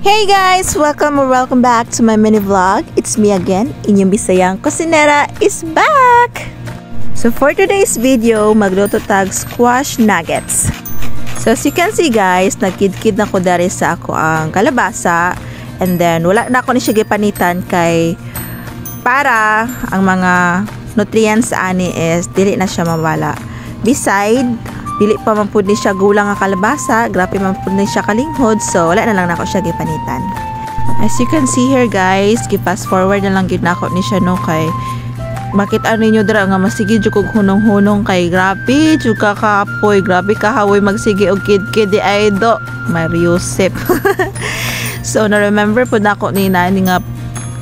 Hey guys! Welcome back to my mini vlog. It's me again, inyong Bisayang Kusinera is back! So for today's video, magluto tag squash nuggets. So as you can see guys, nagkid-kid na ko dari sa ako ang kalabasa. And then wala na ako ni siya gipanitan kay para ang mga nutrients sa ani is dili na siya mawala. Beside, dili pa man pud ni siya gulang nga kalabasa, grabe man pud ni siya kalinghod, so wala na lang nako siya gipanitan. As you can see here guys, gi-fast forward na lang gid nako ni siya no kay makita ninyo dira nga masigi jud kog hunong-hunong kay grabe jud ka kapoy, grabe kahawoy magsigi og kid-kid di aido, Mariusep. So na remember pud nako ni nani nga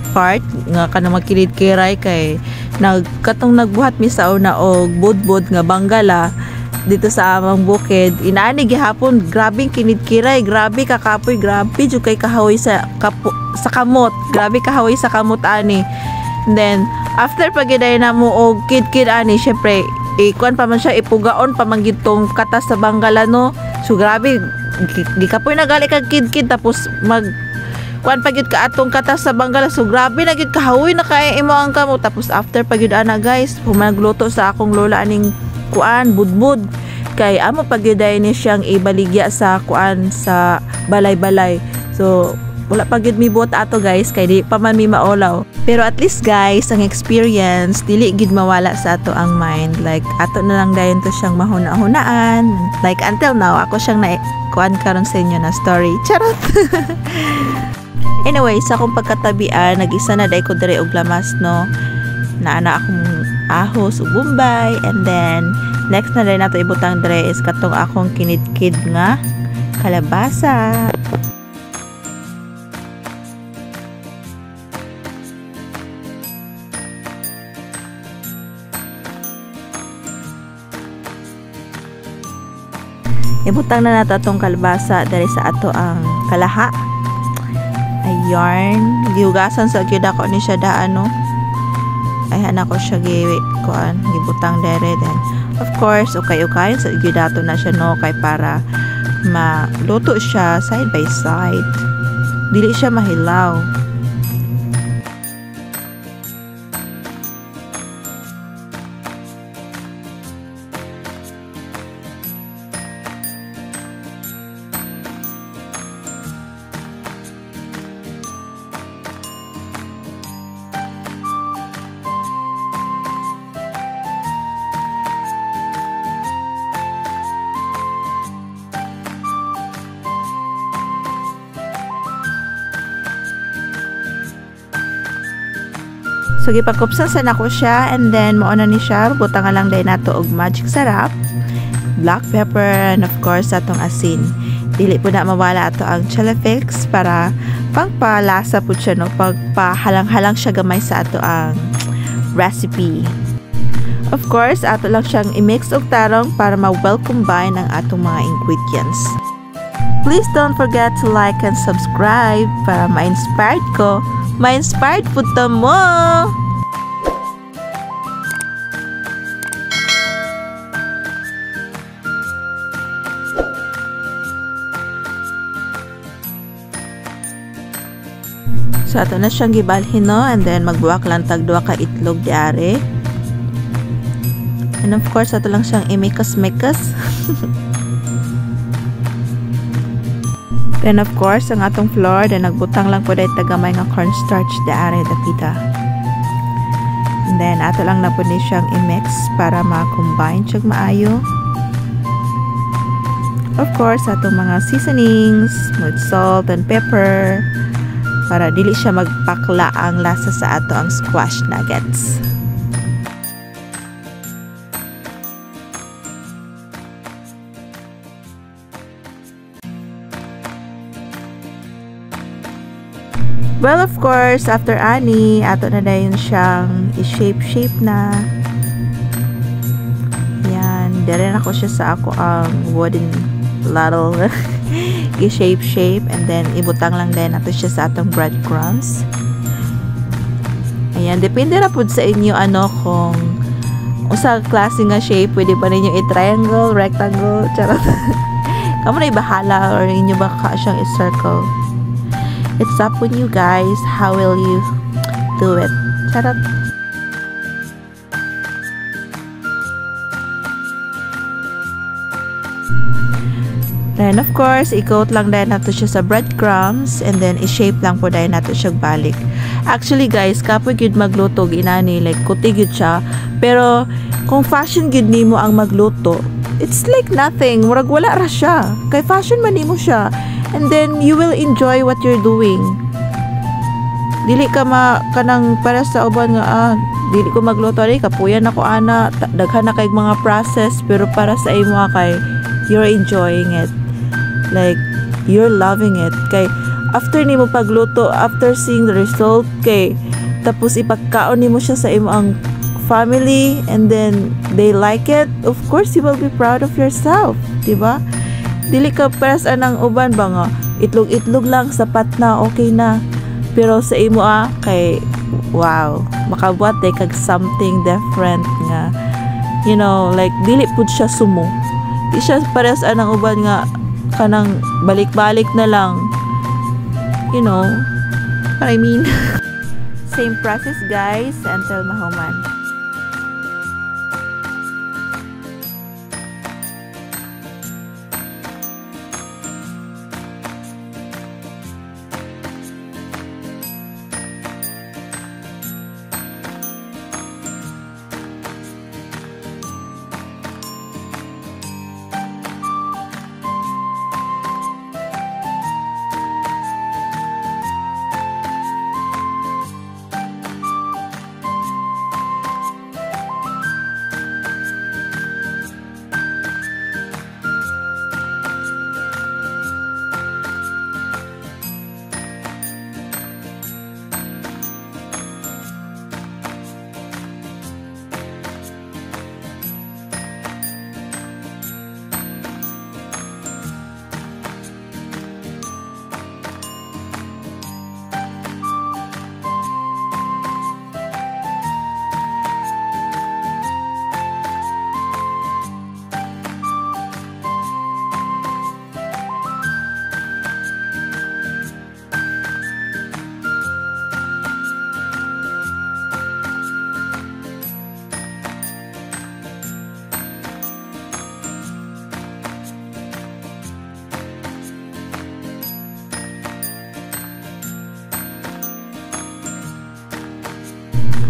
part nga kanang magkilid-kiray kay nagkatong nagbuhat mi sa una og budbud nga banggala dito sa amang bukid. Inaani gihapon, grabing kinid-kiray, grabe kakapoy, grabe jud kay kahawoy sa kamot, grabe kahawoy sa kamot ani. And then after pagiday na mo og kid-kid ani, syempre kuan pa man siya, ipugaon pa man gitong katas sa banggala no. So grabe gikapoy na gali kag kid-kid, tapos mag kuan pagid ka atong katas sa banggala, so grabe na gid kahawoy na kay imo ang kamot. Tapos after pagid ana guys, humagluto sa akong lola aning kuan budbud kay amo pagiday ni siyang ibaligya sa kuan sa balay-balay. So wala pagid mi buot ato guys kay di pa man mi maolaw. Pero at least guys, ang experience dili gid mawala sa ato ang mind. Like ato na lang dayon to siyang mahuna-hunaan. Like until now ako siyang na kuan karon sa inyo na story. Charot. Anyway, sa akong pagkatabian, nag-isa na day ko dire og lamas no. Naana akong ahos ug bombay, and then next na rin nato ibutang dire is katong akong kinid-kid nga kalabasa. Ibutang na nato atong kalabasa dari sa ato ang kalaha. Ayan, gihugasan sa gyud ako ni siya daan no. Ay anak ko siya kuan gibutang dere, then of course okay sa gidato na siya no kay para maluto siya side by side, dili siya mahilaw. So gipakupsan sa nako siya, and then mao na ni siya, butang lang day nato og magic sarap, black pepper, and of course atong asin. Dili po na mawala ato ang chili flakes para pangpalasa po siya no, pagpahalang-halang siya gamay sa ato ang recipe. Of course ato lang siyang i-mix og tarong para ma-well combine ang atong mga ingredients. Please don't forget to like and subscribe para ma-inspired ko. Ma-inspired po ta mo! So ato na siyang gibalhin no, and then magbuwak lang tag duha ka itlog diare. And of course ato lang siyang imikas-mikas. Then of course ang atong flour, then nagbutang lang po dahil tagamay nga cornstarch diare dapita. And then ato lang na po ni siyang i-mix para ma-combine siyang maayo. Of course atong mga seasonings with salt and pepper para dili siya magpakla ang lasa sa ato ang squash nuggets. Well, of course, after ani, ato na dayon siyang i-shape na. Yan, dire na ko siya sa ako ang wooden ladle. I-shape, and then ibutang lang din nato siya sa atong breadcrumbs. Ayan, depende na po sa inyo kung usa klase nga shape, pwede ba ninyo i-triangle, rectangle, charot. Kamo na ibahala or inyo ba ka siyang i-circle. It's up on you guys. How will you do it? Charot. Then of course, i-coat lang dahil nato siya sa breadcrumbs and then i-shape lang po dahil nato siya balik. Actually guys, kapoy gyud magluto ginani like kuti gyud siya. Pero kung fashion gyud nimo ang magluto, it's like nothing. Murag wala ra siya. Kay fashion man nimo siya. And then you will enjoy what you're doing. Dili ka kanang para sa uban nga dili ko magluto rin kapuyan ako ana daghan na kay mga process pero para sa imo kay you're enjoying it. Like, you're loving it. Kay, after nimo pagluto, after seeing the result, kay, tapos ipagkaon nimo siya sa imo ang family, and then, they like it, of course, you will be proud of yourself. Diba? Dili ka paras anang uban ba nga, itlog-itlog lang, sapat na, okay na. Pero sa imo kay, wow, makabuat kag something different nga. You know, like, dili pud siya sumo. Di siya pares anang uban nga, kanang balik-balik na lang. You know what I mean? Same process guys until mahuman.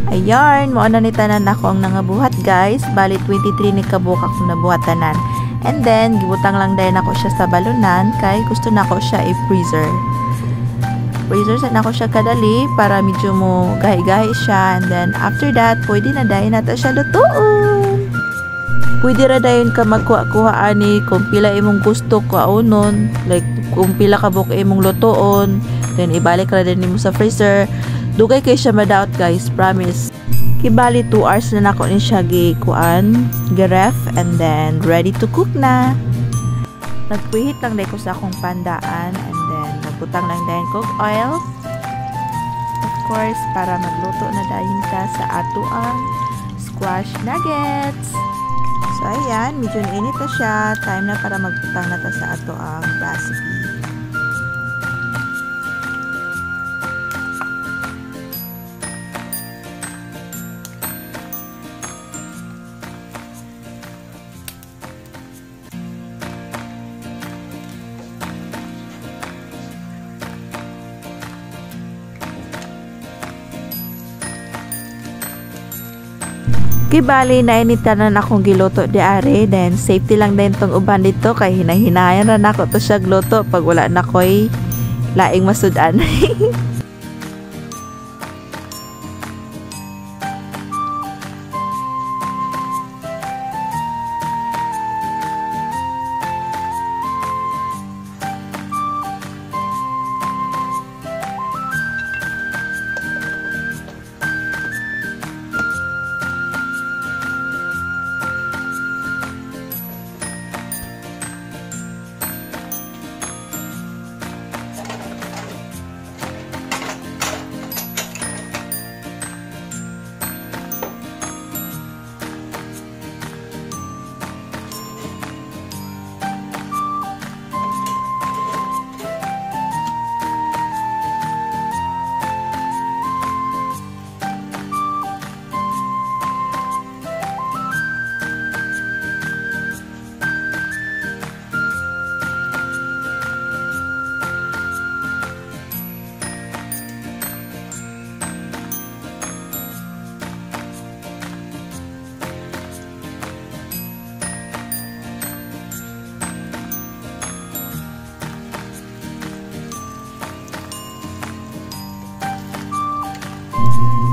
Ayan, mo na ni tanan ako ang nangabuhat guys. Bali 23 ni kabuk ako nabuhatanan. And then gibutang lang dayon ako siya sa balunan kay gusto nako siya i-freezer. Freezer sa nako siya kadali para medyo mo gahi-gahi siya, and then after that pwede na dayon nato siya lutuon. Pwede ra dayon ka magkuha-kuha ani kung pila imong gusto kaunon, like kung pila ka buk imong lutuon, then ibalik ra din nimo sa freezer. Dugay kay siya madaot guys, promise. Kibali 2 hours na nako ni siya giref, and then ready to cook na. Nagpihit lang dahil ko sa akong pandaan, and then nagbutang lang dahil kog oil. Of course, para magluto na dahil ka sa ato ang squash nuggets. So ayan, medyo init na siya. Time na para magbutang na ta sa ato ang recipe. Kibali na initanan akong giluto di are, then safety lang din tong uban dito kay hinahinayan ra nako to siya gluto pag wala na koy laing masudan.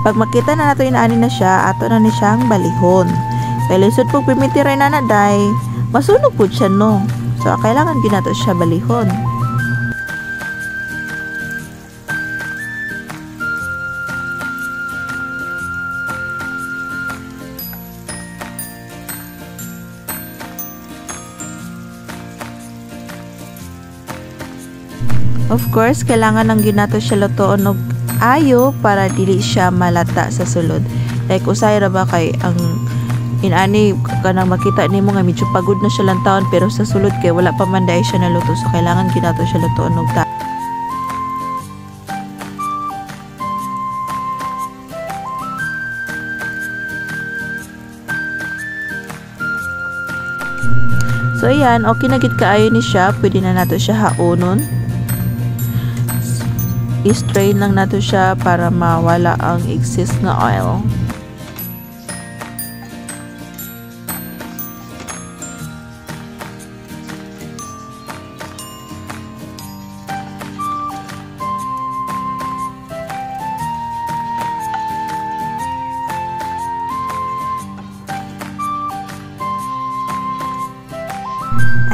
Pag makita na nato inaani na siya, ato na ni siyang balihon. So lisod pag pimitiray na day, masunog po siya no. So kailangan ginato siya balihon. Of course, kailangan ng ginato siya lutoon og ayo para dili siya malata sa sulod. Like usay ra ba kay ang inani kanang makita nimo nga medyo pagod na siya lang taon pero sa sulod kay wala pa man dai siya naluto, so kailangan ginato siya lutoon og So ayan, okay na gid kaayo ni siya, pwede na nato siya haonon. I-strain lang nato siya para mawala ang excess na oil.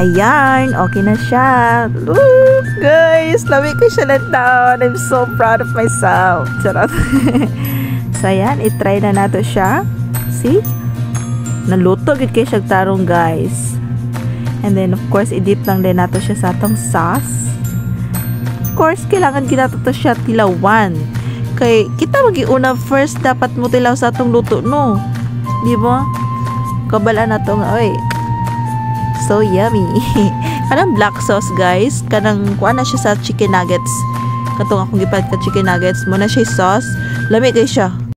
Ayan, okay na siya. Look, guys, lamig ko siya lang down. I'm so proud of myself. Charot. So, ayan, itry na nato siya. See? Naluto gid kay siya tarong, guys. And then, of course, i-dip lang din nato siya sa atong sauce. Of course, kailangan ginato to siya tilawan. Kay, kita magiuna first, dapat mo tilaw sa atong luto, no? Di ba? Kabala na to nga, oy. So yummy. Kanang black sauce, guys. Kanang kuha na siya sa chicken nuggets. Katong akong gipat ka chicken nuggets. Muna siya sauce. Lamig kayo siya.